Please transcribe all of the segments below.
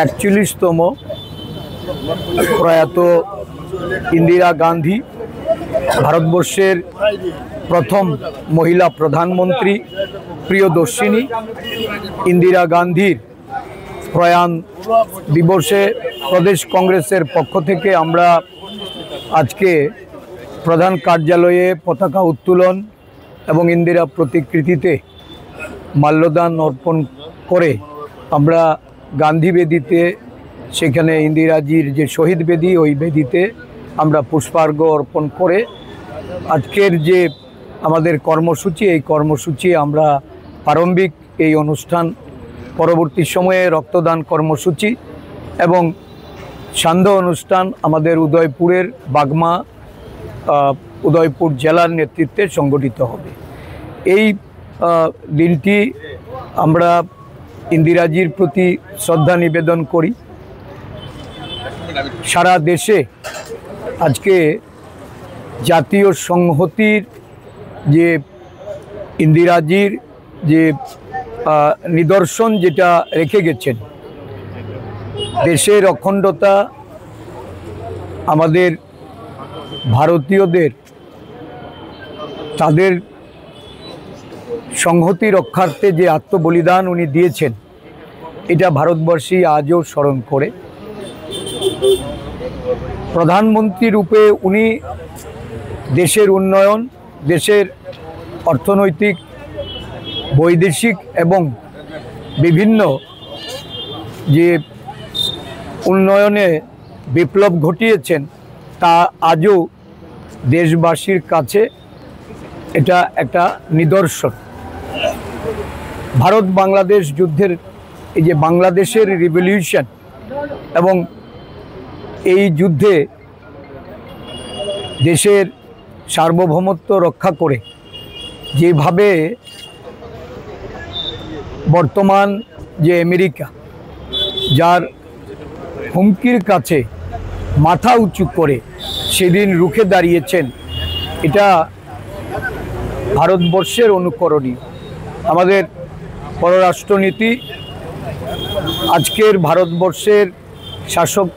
41তম প্রয়াত ইন্দিরা গান্ধী, ভারতবর্ষের প্রথম মহিলা প্রধানমন্ত্রী, প্রিয়দর্শিনী ইন্দিরা গান্ধীর প্রয়াণ দিবসে প্রদেশ কংগ্রেসের পক্ষ থেকে আমরা আজকে প্রধান কার্যালয়ে পতাকা উত্তোলন এবং ইন্দিরা প্রতিকৃতিতে মাল্যদান অর্পণ করে আমরা গান্ধী বেদিতে, সেখানে ইন্দিরাজির যে শহীদ বেদি, ওই বেদিতে আমরা পুষ্পার্ঘ অর্পণ করে আজকের যে আমাদের কর্মসূচি, এই কর্মসূচি আমরা প্রারম্ভিক এই অনুষ্ঠান, পরবর্তী সময়ে রক্তদান কর্মসূচি এবং সান্ধ্য অনুষ্ঠান আমাদের উদয়পুরের বাগমা উদয়পুর জেলার নেতৃত্বে সংগঠিত হবে। এই দিনটি আমরা ইন্দিরাজির প্রতি শ্রদ্ধা নিবেদন করি। সারা দেশে আজকে জাতীয় সংহতির যে ইন্দিরাজির যে নিদর্শন যেটা রেখে গেছেন, দেশের অখণ্ডতা, আমাদের ভারতীয়দের তাদের সংহতি রক্ষার্থে যে আত্মবলিদান উনি দিয়েছেন, এটা ভারতবর্ষী আজও স্মরণ করে। প্রধানমন্ত্রী রূপে উনি দেশের উন্নয়ন, দেশের অর্থনৈতিক, বৈদেশিক এবং বিভিন্ন যে উন্নয়নে বিপ্লব ঘটিয়েছেন, তা আজও দেশবাসীর কাছে এটা একটা নিদর্শন। ভারত বাংলাদেশ যুদ্ধের এই যে বাংলাদেশের রিভলিউশন এবং এই যুদ্ধে দেশের সার্বভৌমত্ব রক্ষা করে যেভাবে বর্তমান যে আমেরিকা, যার হুমকির কাছে মাথা উঁচু করে সেদিন রুখে দাঁড়িয়েছেন, এটা ভারতবর্ষের অনুকরণীয়। আমাদের পররাষ্ট্রনীতি আজকের ভারতবর্ষের শাসক,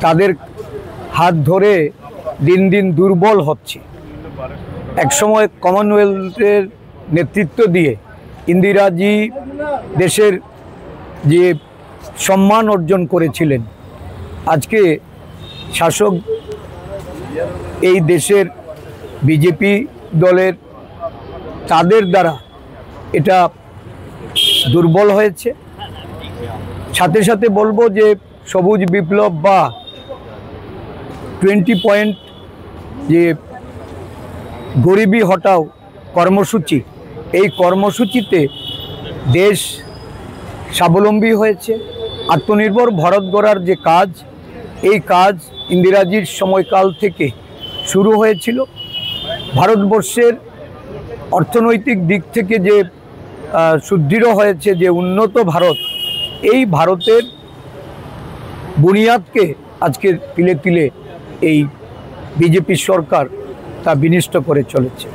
তাদের হাত ধরে দিন দিন দুর্বল হচ্ছে। একসময় কমনওয়েলথের নেতৃত্ব দিয়ে ইন্দিরাজি দেশের যে সম্মান অর্জন করেছিলেন, আজকে শাসক এই দেশের বিজেপি দলের, তাদের দ্বারা এটা দুর্বল হয়েছে। সাথে সাথে বলবো যে সবুজ বিপ্লব বা 20 পয়েন্ট যে গরিবি হটাও কর্মসূচি, এই কর্মসূচিতে দেশ স্বাবলম্বী হয়েছে। আত্মনির্ভর ভারত গড়ার যে কাজ, এই কাজ ইন্দিরাজির সময়কাল থেকে শুরু হয়েছিল। ভারতবর্ষের অর্থনৈতিক দিক থেকে যে সুদৃঢ় হয়েছে, যে উন্নত ভারত, এই ভারতের বুনিয়াদকে আজকে তিলে তিলে এই বিজেপি সরকার তা বিনষ্ট করে চলেছে।